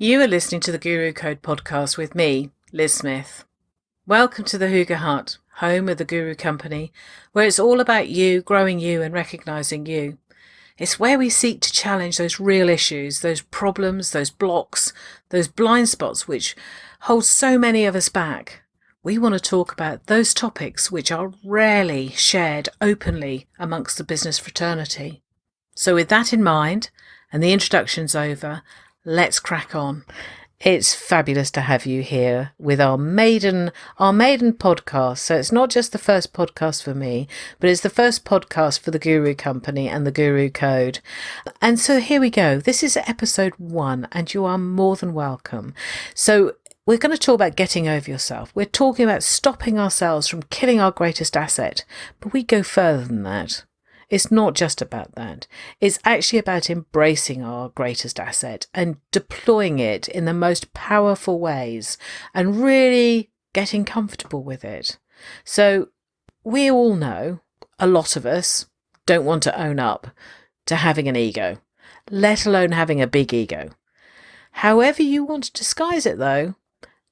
You are listening to the Guru Code podcast with me, Liz Smith. Welcome to the Hygge Hut, home of the Guru Company, where it's all about you, growing you and recognising you. It's where we seek to challenge those real issues, those problems, those blocks, those blind spots which hold so many of us back. We want to talk about those topics which are rarely shared openly amongst the business fraternity. So with that in mind, and the introduction's over, let's crack on. It's fabulous to have you here with our maiden podcast. So it's not just the first podcast for me, but it's the first podcast for the Guru Company and the Guru Code. And so here we go. This is episode 1 and you are more than welcome. So we're going to talk about getting over yourself. We're talking about stopping ourselves from killing our greatest asset, but we go further than that. It's not just about that. It's actually about embracing our greatest asset and deploying it in the most powerful ways and really getting comfortable with it. So we all know, a lot of us don't want to own up to having an ego, let alone having a big ego. However you want to disguise it though,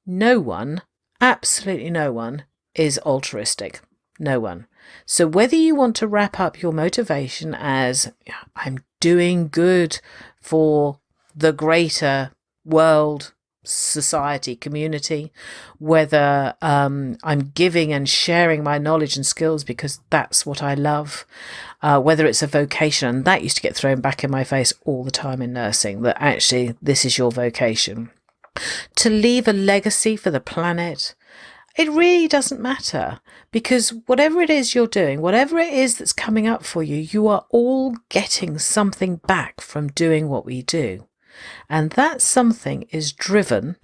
no one, absolutely no one, is altruistic. No one. So whether you want to wrap up your motivation as I'm doing good for the greater world, society, community, whether I'm giving and sharing my knowledge and skills because that's what I love, whether it's a vocation, and that used to get thrown back in my face all the time in nursing, that actually this is your vocation. To leave a legacy for the planet, it really doesn't matter, because whatever it is you're doing, whatever it is that's coming up for you, you are all getting something back from doing what we do. And that something is driven,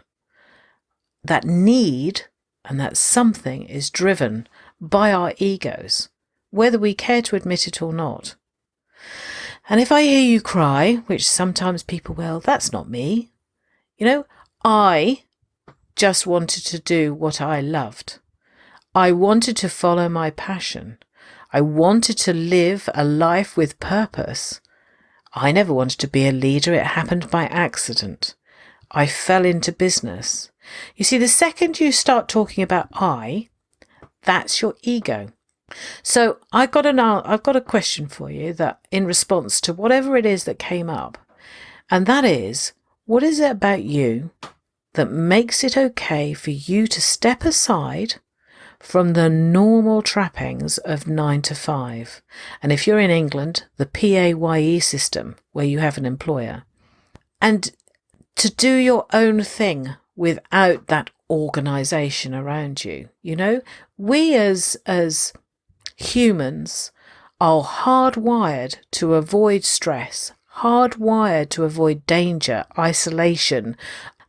that need and that something is driven by our egos, whether we care to admit it or not. And if I hear you cry, which sometimes people will, that's not me. I just wanted to do what I loved. I wanted to follow my passion. I wanted to live a life with purpose. I never wanted to be a leader. It happened by accident. I fell into business. You see, the second you start talking about that's your ego. So I've got a question for you that in response to whatever it is that came up, and that is, what is it about you that makes it okay for you to step aside from the normal trappings of 9 to 5? And if you're in England, the PAYE system, where you have an employer, and to do your own thing without that organisation around you. We as humans are hardwired to avoid stress, hardwired to avoid danger, isolation,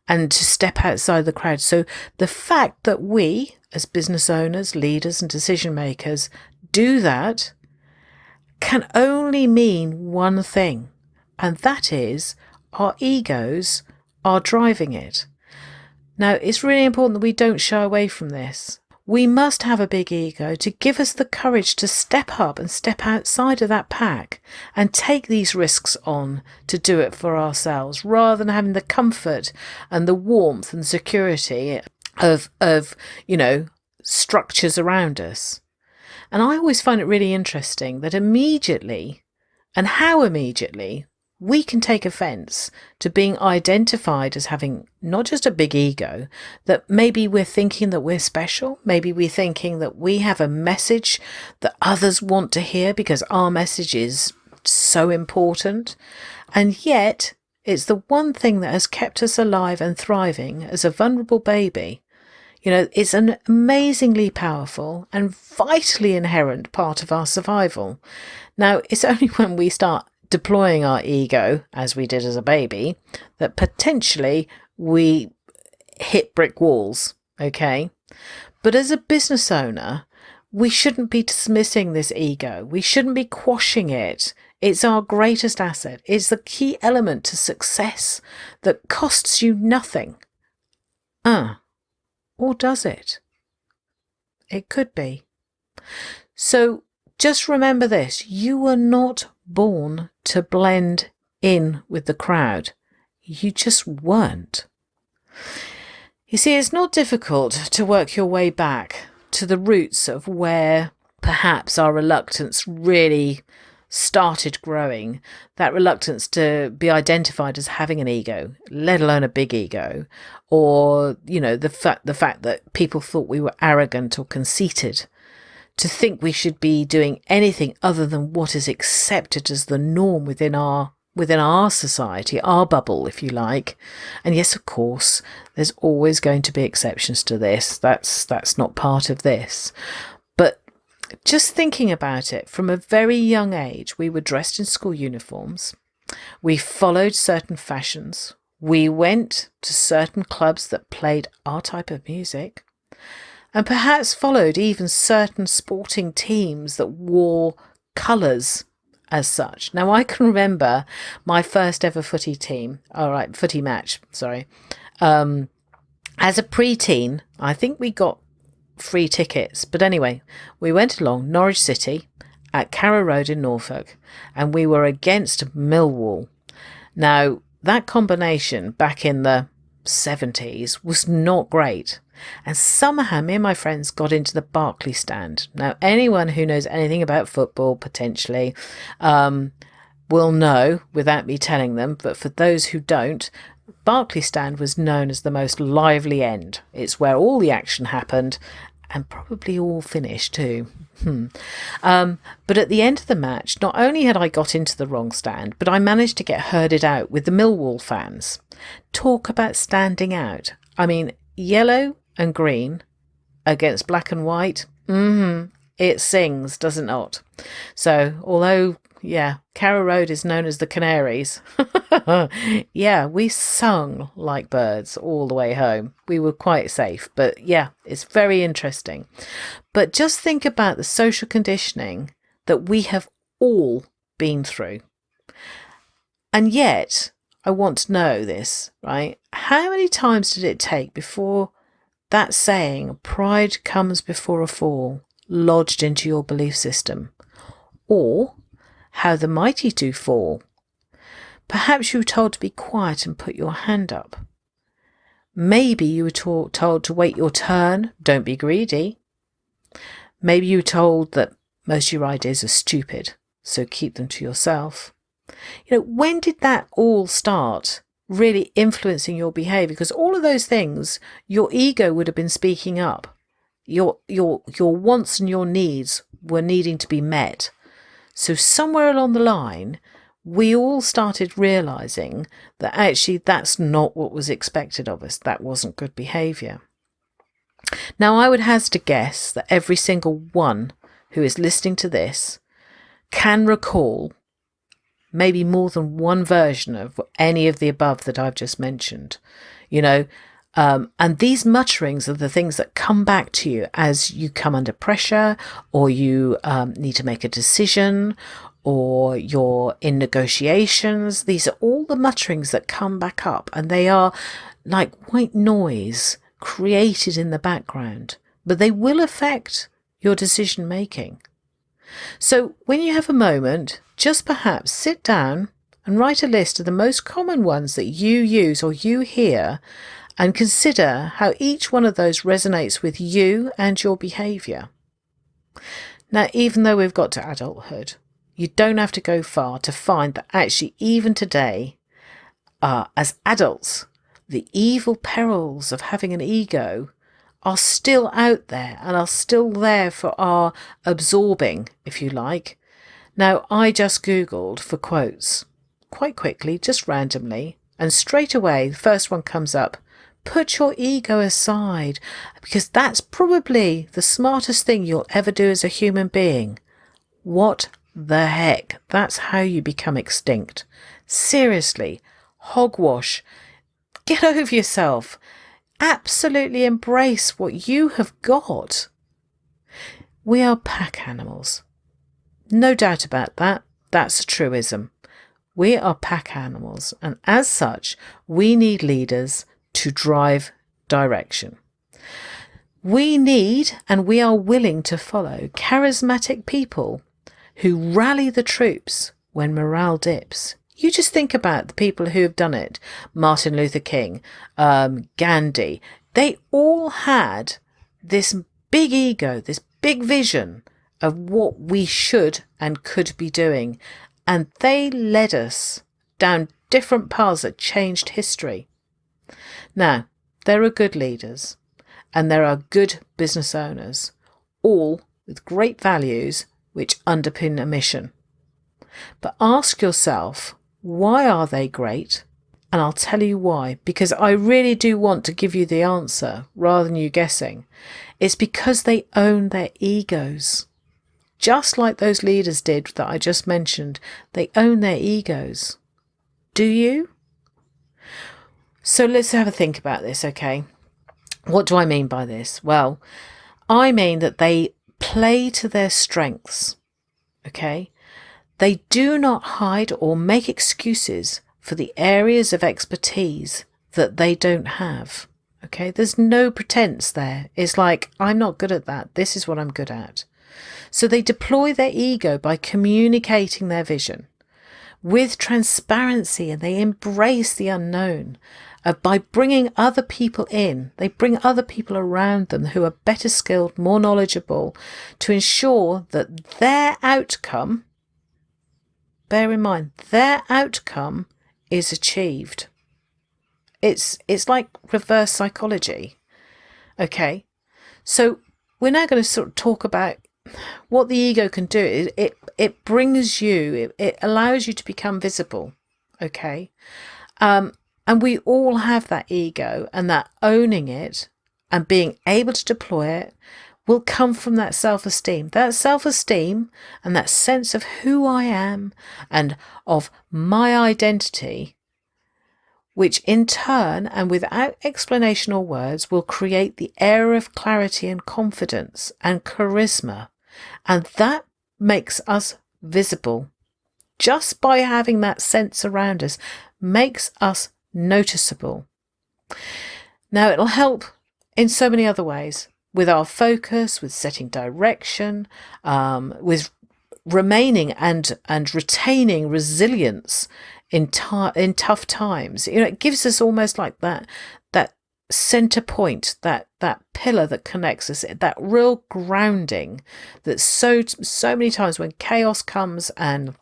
and to step outside the crowd. So the fact that we, as business owners, leaders and decision makers, do that can only mean one thing, and that is our egos are driving it. Now, it's really important that we don't shy away from this. We must have a big ego to give us the courage to step up and step outside of that pack and take these risks on to do it for ourselves, rather than having the comfort and the warmth and security of structures around us. And I always find it really interesting that immediately we can take offence to being identified as having not just a big ego, that maybe we're thinking that we're special, maybe we're thinking that we have a message that others want to hear because our message is so important. And yet it's the one thing that has kept us alive and thriving as a vulnerable baby. It's an amazingly powerful and vitally inherent part of our survival. Now, it's only when we start deploying our ego, as we did as a baby, that potentially we hit brick walls, okay? But as a business owner, we shouldn't be dismissing this ego. We shouldn't be quashing it. It's our greatest asset. It's the key element to success that costs you nothing. Or does it? It could be. So just remember this, you were not born to blend in with the crowd. You just weren't. You see, it's not difficult to work your way back to the roots of where perhaps our reluctance really started growing, that reluctance to be identified as having an ego, let alone a big ego, or, the fact that people thought we were arrogant or conceited, to think we should be doing anything other than what is accepted as the norm within our society, our bubble, if you like. And yes, of course, there's always going to be exceptions to this. That's not part of this. But just thinking about it, from a very young age, we were dressed in school uniforms. We followed certain fashions. We went to certain clubs that played our type of music, and perhaps followed even certain sporting teams that wore colours as such. Now, I can remember my first ever footy match, as a preteen. I think we got free tickets. But anyway, we went along Norwich City at Carrow Road in Norfolk, and we were against Millwall. Now, that combination back in the 70s was not great. And somehow me and my friends got into the Barclay stand. Now, anyone who knows anything about football, potentially, will know without me telling them. But for those who don't, Barclay stand was known as the most lively end. It's where all the action happened, and probably all finished too. But at the end of the match, not only had I got into the wrong stand, but I managed to get herded out with the Millwall fans. Talk about standing out. I mean, yellow and green against black and white. It sings, does it not? So, although, Carrow Road is known as the Canaries, we sung like birds all the way home. We were quite safe, but it's very interesting. But just think about the social conditioning that we have all been through. And yet, I want to know this, right? How many times did it take before that saying, pride comes before a fall, lodged into your belief system? Or, how the mighty do fall? Perhaps you were told to be quiet and put your hand up. Maybe you were told to wait your turn, don't be greedy. Maybe you were told that most of your ideas are stupid, so keep them to yourself. When did that all start really influencing your behaviour? Because all of those things, your ego would have been speaking up. Your wants and your needs were needing to be met. So somewhere along the line, we all started realising that actually that's not what was expected of us. That wasn't good behaviour. Now, I would hazard to guess that every single one who is listening to this can recall maybe more than one version of any of the above that I've just mentioned, and these mutterings are the things that come back to you as you come under pressure, or you need to make a decision, or you're in negotiations. These are all the mutterings that come back up, and they are like white noise created in the background, but they will affect your decision making. So when you have a moment, just perhaps sit down and write a list of the most common ones that you use or you hear, and consider how each one of those resonates with you and your behaviour. Now, even though we've got to adulthood, you don't have to go far to find that actually even today, as adults, the evil perils of having an ego are still out there and are still there for our absorbing, if you like. Now, I just Googled for quotes quite quickly, just randomly, and straight away the first one comes up. Put your ego aside, because that's probably the smartest thing you'll ever do as a human being. What the heck? That's how you become extinct. Seriously, hogwash. Get over yourself. Absolutely embrace what you have got. We are pack animals. No doubt about that. That's a truism. We are pack animals, and as such, we need leaders to drive direction. We need, and we are willing to follow, charismatic people who rally the troops when morale dips. You just think about the people who have done it. Martin Luther King, Gandhi. They all had this big ego, this big vision of what we should and could be doing. And they led us down different paths that changed history. Now, there are good leaders and there are good business owners, all with great values which underpin a mission. But ask yourself, why are they great? And I'll tell you why, because I really do want to give you the answer rather than you guessing. It's because they own their egos. Just like those leaders did that I just mentioned, they own their egos. Do you? So let's have a think about this, okay? What do I mean by this? Well, I mean that they play to their strengths, okay? They do not hide or make excuses for the areas of expertise that they don't have, okay? There's no pretense there. It's like, I'm not good at that. This is what I'm good at. So they deploy their ego by communicating their vision with transparency, and they embrace the unknown by bringing other people in. They bring other people around them who are better skilled, more knowledgeable, to ensure that their outcome, bear in mind, their outcome is achieved. It's like reverse psychology. Okay, so we're now going to sort of talk about what the ego can do. It brings you, it allows you to become visible. Okay, and we all have that ego, and that owning it and being able to deploy it will come from that self-esteem. That self-esteem and that sense of who I am and of my identity, which in turn and without explanation or words will create the air of clarity and confidence and charisma. And that makes us visible. Just by having that sense around us makes us noticeable. Now, it'll help in so many other ways, with our focus, with setting direction, with remaining and retaining resilience in tough times. You know, it gives us almost like that center point, that pillar that connects us, that real grounding that so many times when chaos comes and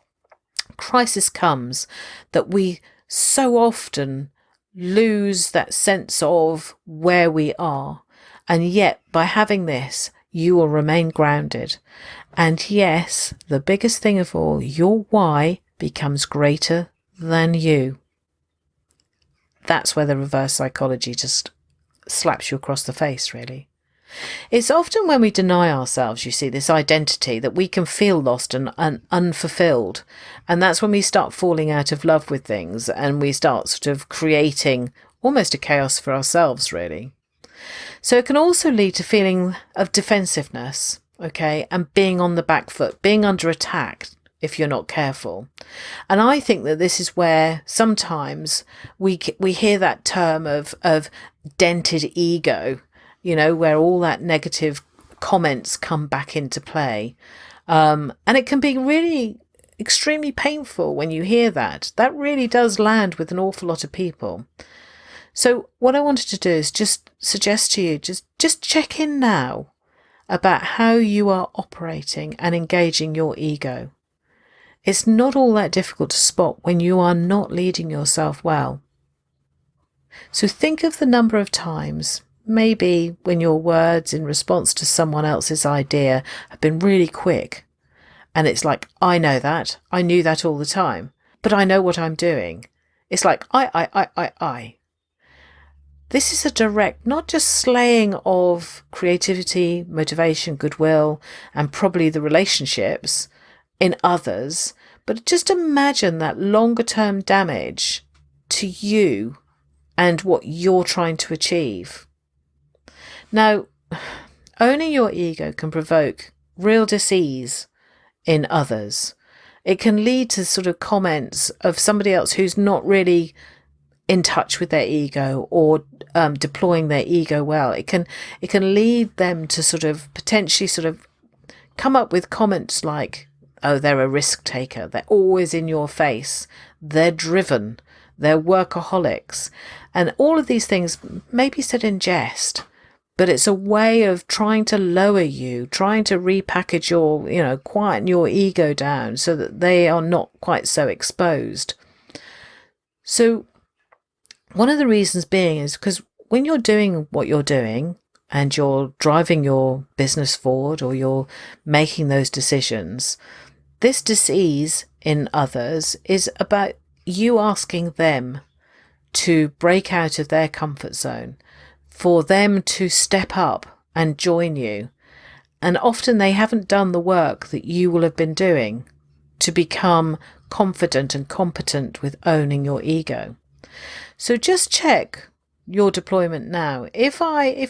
crisis comes, that we so often lose that sense of where we are. And yet, by having this, you will remain grounded. And yes, the biggest thing of all, your why becomes greater than you. That's where the reverse psychology just slaps you across the face, really. It's often when we deny ourselves, you see, this identity, that we can feel lost and unfulfilled. And that's when we start falling out of love with things, and we start sort of creating almost a chaos for ourselves, really. So it can also lead to feeling of defensiveness, okay, and being on the back foot, being under attack if you're not careful. And I think that this is where sometimes we hear that term of dented ego, you know, where all that negative comments come back into play. And it can be really extremely painful when you hear that. That really does land with an awful lot of people. So what I wanted to do is just suggest to you, just check in now about how you are operating and engaging your ego. It's not all that difficult to spot when you are not leading yourself well. So think of the number of times, maybe when your words in response to someone else's idea have been really quick. And it's like, I know that. I knew that all the time. But I know what I'm doing. It's like, I. This is a direct, not just slaying of creativity, motivation, goodwill, and probably the relationships in others, but just imagine that longer term damage to you and what you're trying to achieve. Now, owning your ego can provoke real dis-ease in others. It can lead to sort of comments of somebody else who's not really in touch with their ego or deploying their ego well. It can lead them to sort of potentially sort of come up with comments like, oh, they're a risk taker. They're always in your face. they're driven, they're workaholics. And all of these things may be said in jest, but it's a way of trying to lower you, trying to repackage your, quieten your ego down so that they are not quite so exposed. So one of the reasons being is because when you're doing what you're doing and you're driving your business forward or you're making those decisions, this disease in others is about you asking them to break out of their comfort zone, for them to step up and join you. And often they haven't done the work that you will have been doing to become confident and competent with owning your ego. So just check your deployment now. If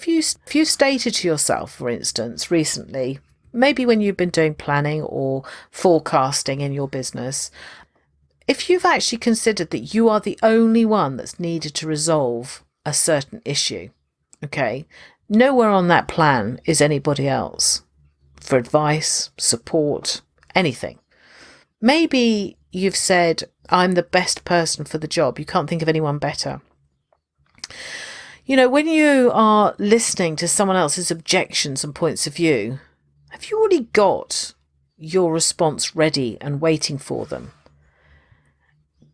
you stated to yourself, for instance, recently, maybe when you've been doing planning or forecasting in your business, if you've actually considered that you are the only one that's needed to resolve a certain issue, okay, nowhere on that plan is anybody else for advice, support, anything. Maybe you've said, I'm the best person for the job. You can't think of anyone better. When you are listening to someone else's objections and points of view, have you already got your response ready and waiting for them?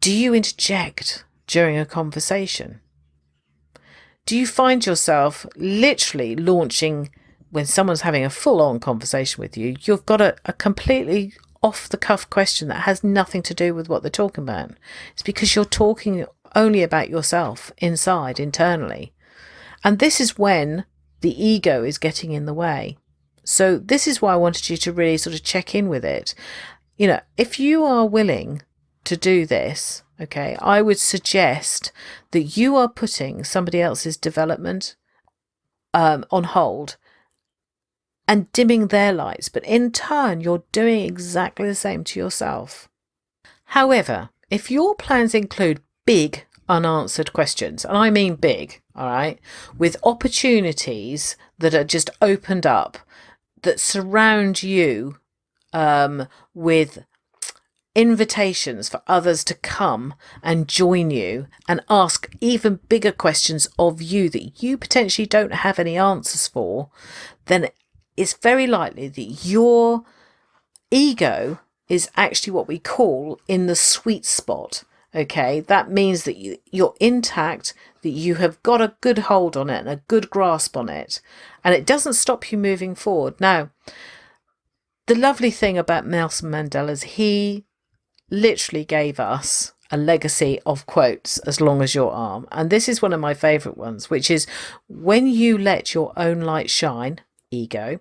Do you interject during a conversation? Do you find yourself literally launching when someone's having a full-on conversation with you? You've got a completely off-the-cuff question that has nothing to do with what they're talking about. It's because you're talking only about yourself internally. And this is when the ego is getting in the way. So this is why I wanted you to really sort of check in with it. If you are willing to do this, okay, I would suggest that you are putting somebody else's development on hold and dimming their lights, but in turn you're doing exactly the same to yourself. However, if your plans include big unanswered questions, and I mean big, all right, with opportunities that are just opened up, that surround you with invitations for others to come and join you and ask even bigger questions of you that you potentially don't have any answers for, then it's very likely that your ego is actually what we call in the sweet spot. Okay, that means that you're intact, that you have got a good hold on it and a good grasp on it, and it doesn't stop you moving forward. Now, the lovely thing about Nelson Mandela is he literally gave us a legacy of quotes as long as your arm. And this is one of my favourite ones, which is, when you let your own light shine, ego,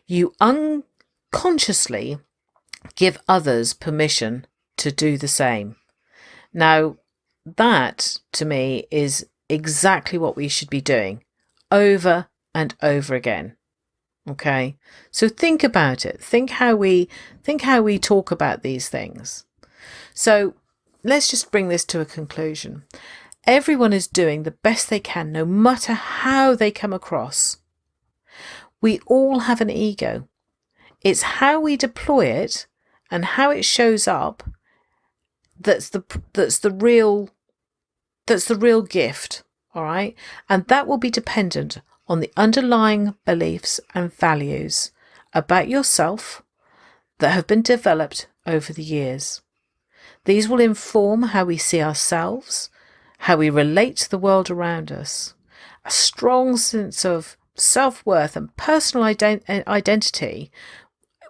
you unconsciously give others permission to do the same. Now, that to me is exactly what we should be doing over and over again. Okay, so think about it. Think how we talk about these things. So let's just bring this to a conclusion. Everyone is doing the best they can, no matter how they come across. We all have an ego. It's how we deploy it and how it shows up that's the real gift, all right? And that will be dependent on the underlying beliefs and values about yourself that have been developed over the years. These will inform how we see ourselves, how we relate to the world around us. A strong sense of self-worth and personal identity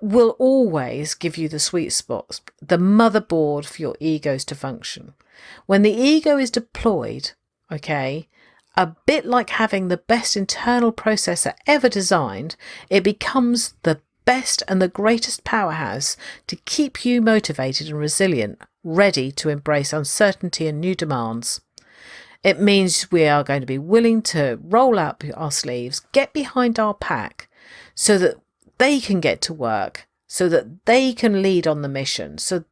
will always give you the sweet spots, the motherboard for your egos to function. When the ego is deployed, okay, a bit like having the best internal processor ever designed, it becomes the best and the greatest powerhouse to keep you motivated and resilient, ready to embrace uncertainty and new demands. It means we are going to be willing to roll up our sleeves, get behind our pack so that they can get to work, so that they can lead on the mission. So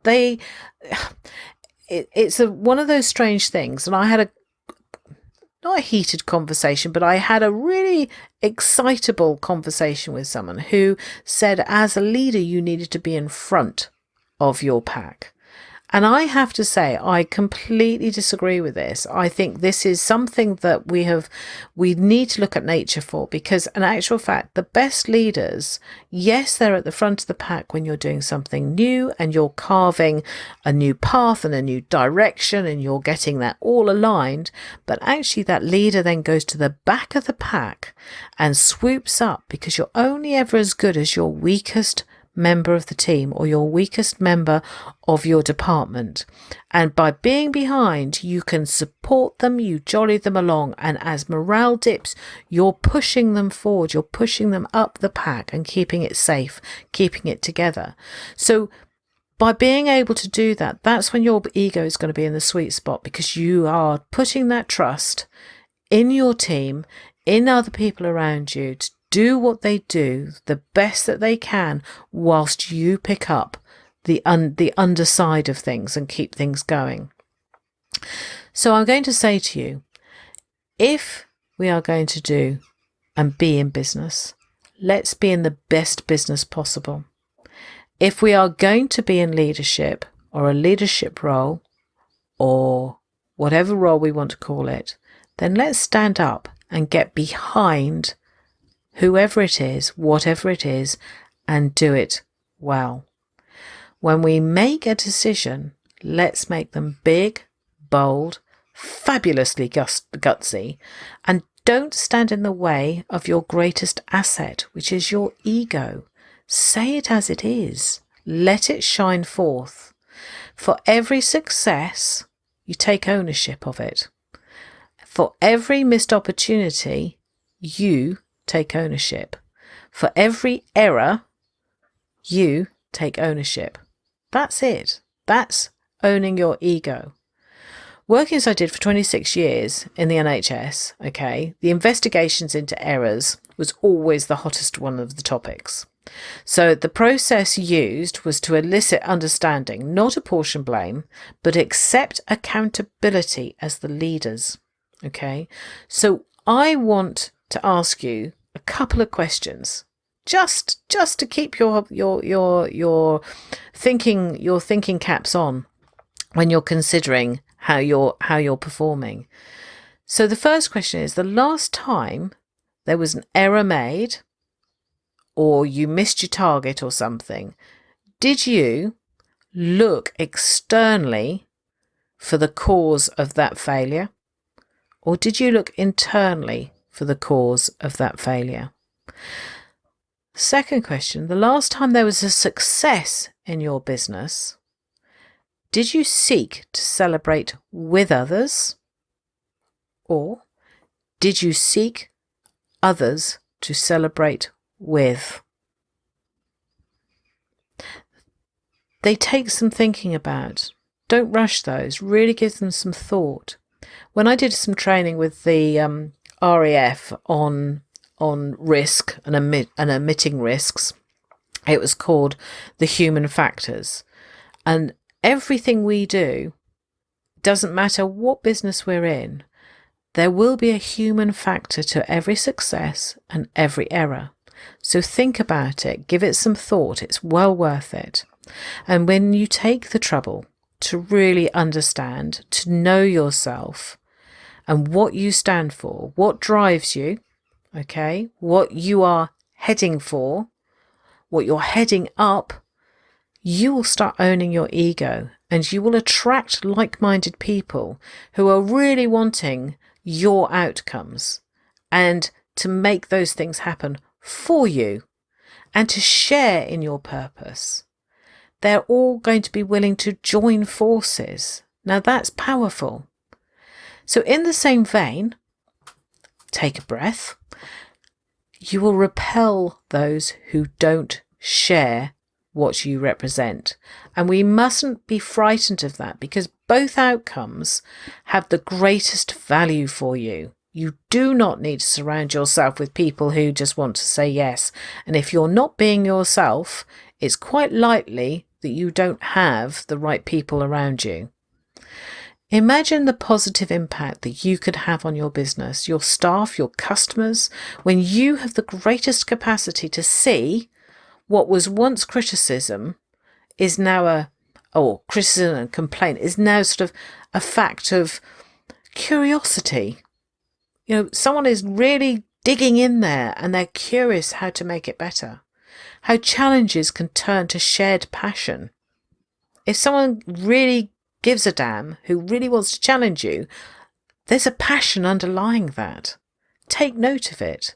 it's one of those strange things. And I had not a heated conversation, but I had a really excitable conversation with someone who said, as a leader, you needed to be in front of your pack. And I have to say, I completely disagree with this. I think this is something that we need to look at nature for, because in actual fact, the best leaders, yes, they're at the front of the pack when you're doing something new and you're carving a new path and a new direction and you're getting that all aligned. But actually that leader then goes to the back of the pack and swoops up, because you're only ever as good as your weakest member of the team or your weakest member of your department. And by being behind, you can support them, you jolly them along, and as morale dips, you're pushing them forward, you're pushing them up the pack and keeping it safe, keeping it together. So by being able to do that, that's when your ego is going to be in the sweet spot, because you are putting that trust in your team, in other people around you, to do what they do the best that they can, whilst you pick up the underside of things and keep things going. So I'm going to say to you, if we are going to do and be in business, let's be in the best business possible. If we are going to be in leadership or a leadership role or whatever role we want to call it, then let's stand up and get behind whoever it is, whatever it is, and do it well. When we make a decision, let's make them big, bold, fabulously gutsy, and don't stand in the way of your greatest asset, which is your ego. Say it as it is. Let it shine forth. For every success, you take ownership of it. For every missed opportunity, you take ownership. For every error, you take ownership. That's it. That's owning your ego. Working as I did for 26 years in the NHS, the investigations into errors was always the hottest one of the topics. So the process used was to elicit understanding, not apportion blame, but accept accountability as the leaders. So I want to ask you a couple of questions, just to keep your thinking caps on when you're considering how you're performing. So the first question is, the last time there was an error made or you missed your target or something, did you look externally for the cause of that failure, or did you look internally for the cause of that failure? Second question, the last time there was a success in your business, did you seek to celebrate with others, or did you seek others to celebrate with? They take some thinking about. Don't rush those. Really give them some thought. When I did some training with the RAF on risk and omitting risks, it was called the human factors. And everything we do, doesn't matter what business we're in, there will be a human factor to every success and every error. So think about it, give it some thought, it's well worth it. And when you take the trouble to really understand, to know yourself and what you stand for, what drives you, what you are heading for, what you're heading up, you will start owning your ego, and you will attract like-minded people who are really wanting your outcomes and to make those things happen for you and to share in your purpose. They're all going to be willing to join forces. Now that's powerful. So in the same vein, take a breath. You will repel those who don't share what you represent. And we mustn't be frightened of that, because both outcomes have the greatest value for you. You do not need to surround yourself with people who just want to say yes. And if you're not being yourself, it's quite likely that you don't have the right people around you. Imagine the positive impact that you could have on your business, your staff, your customers, when you have the greatest capacity to see what was once criticism is now or criticism and complaint is now sort of a fact of curiosity. Someone is really digging in there and they're curious how to make it better. How challenges can turn to shared passion. If someone really gives a damn, who really wants to challenge you, there's a passion underlying that. Take note of it.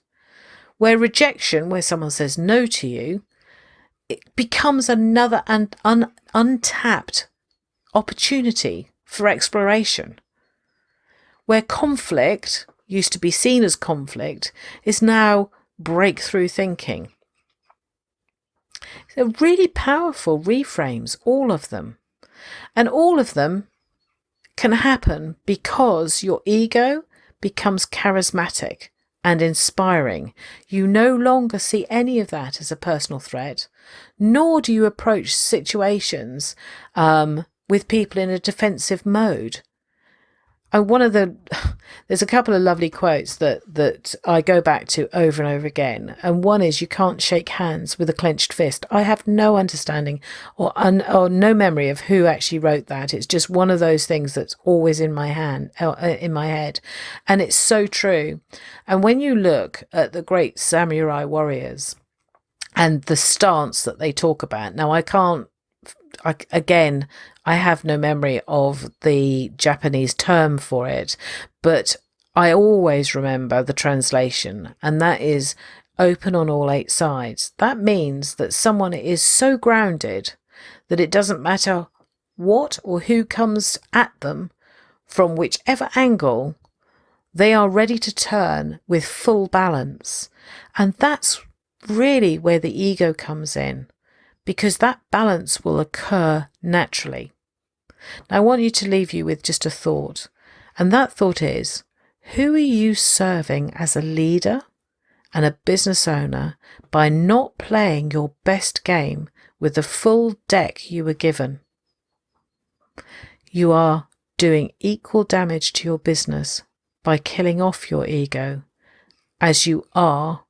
Where rejection, where someone says no to you, it becomes another untapped opportunity for exploration. Where conflict used to be seen as conflict is now breakthrough thinking. They're really powerful reframes, all of them. And all of them can happen because your ego becomes charismatic and inspiring. You no longer see any of that as a personal threat, nor do you approach situations with people in a defensive mode. There's a couple of lovely quotes that I go back to over and over again. And one is, you can't shake hands with a clenched fist. I have no understanding or no memory of who actually wrote that. It's just one of those things that's always in my head. And it's so true. And when you look at the great samurai warriors and the stance that they talk about, now I have no memory of the Japanese term for it, but I always remember the translation, and that is open on all 8 sides. That means that someone is so grounded that it doesn't matter what or who comes at them from whichever angle, they are ready to turn with full balance. And that's really where the ego comes in, because that balance will occur naturally. Now, I want you to leave you with just a thought, and that thought is, who are you serving as a leader and a business owner by not playing your best game with the full deck you were given? You are doing equal damage to your business by killing off your ego as you are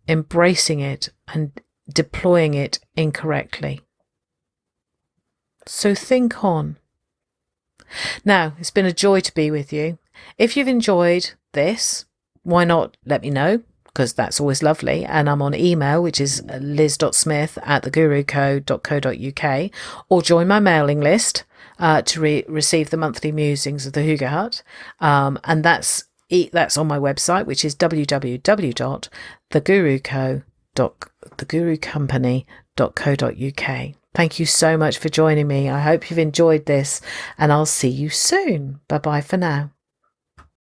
embracing it and deploying it incorrectly. So think on. Now, it's been a joy to be with you. If you've enjoyed this, why not let me know? Because that's always lovely. And I'm on email, which is liz.smith@theguruco.co.uk, or join my mailing list to receive the monthly musings of the Hygge Hut. And that's on my website, which is www.thegurucompany.co.uk. Thank you so much for joining me. I hope you've enjoyed this, and I'll see you soon. Bye-bye for now.